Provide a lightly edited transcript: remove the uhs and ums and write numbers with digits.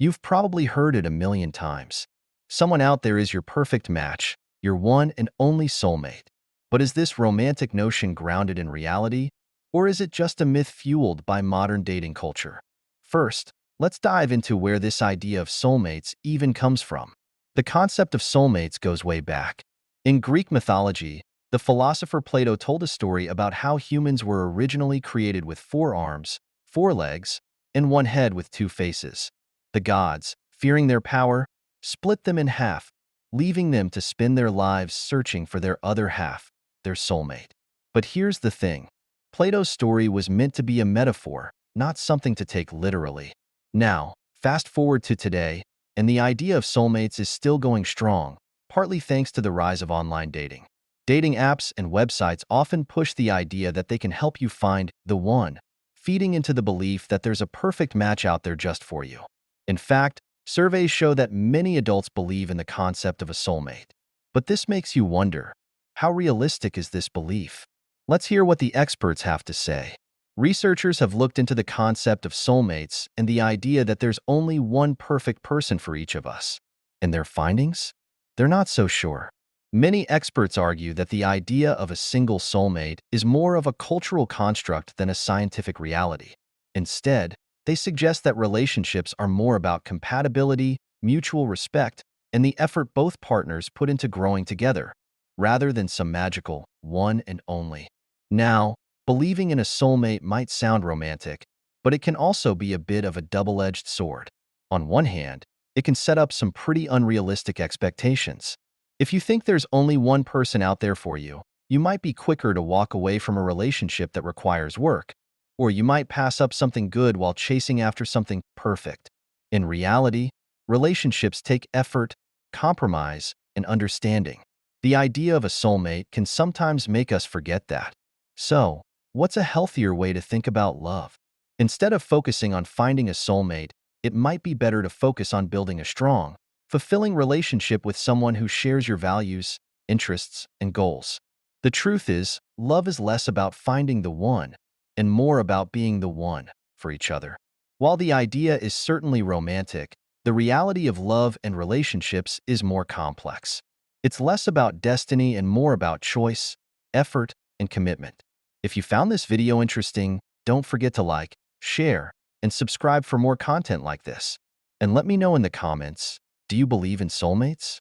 You've probably heard it a million times. Someone out there is your perfect match, your one and only soulmate. But is this romantic notion grounded in reality, or is it just a myth fueled by modern dating culture? First, let's dive into where this idea of soulmates even comes from. The concept of soulmates goes way back. In Greek mythology, the philosopher Plato told a story about how humans were originally created with 4 arms, 4 legs, and one head with 2 faces. The gods, fearing their power, split them in half, leaving them to spend their lives searching for their other half, their soulmate. But here's the thing. Plato's story was meant to be a metaphor, not something to take literally. Now, fast forward to today, and the idea of soulmates is still going strong, partly thanks to the rise of online dating. Dating apps and websites often push the idea that they can help you find the one, feeding into the belief that there's a perfect match out there just for you. In fact, surveys show that many adults believe in the concept of a soulmate. But this makes you wonder, how realistic is this belief? Let's hear what the experts have to say. Researchers have looked into the concept of soulmates and the idea that there's only one perfect person for each of us. And their findings? They're not so sure. Many experts argue that the idea of a single soulmate is more of a cultural construct than a scientific reality. Instead, they suggest that relationships are more about compatibility, mutual respect, and the effort both partners put into growing together, rather than some magical one and only. Now, believing in a soulmate might sound romantic, but it can also be a bit of a double-edged sword. On one hand, it can set up some pretty unrealistic expectations. If you think there's only one person out there for you, you might be quicker to walk away from a relationship that requires work, or you might pass up something good while chasing after something perfect. In reality, relationships take effort, compromise, and understanding. The idea of a soulmate can sometimes make us forget that. So, what's a healthier way to think about love? Instead of focusing on finding a soulmate, it might be better to focus on building a strong, fulfilling relationship with someone who shares your values, interests, and goals. The truth is, love is less about finding the one and more about being the one for each other. While the idea is certainly romantic, the reality of love and relationships is more complex. It's less about destiny and more about choice, effort, and commitment. If you found this video interesting, don't forget to like, share, and subscribe for more content like this. And let me know in the comments, do you believe in soulmates?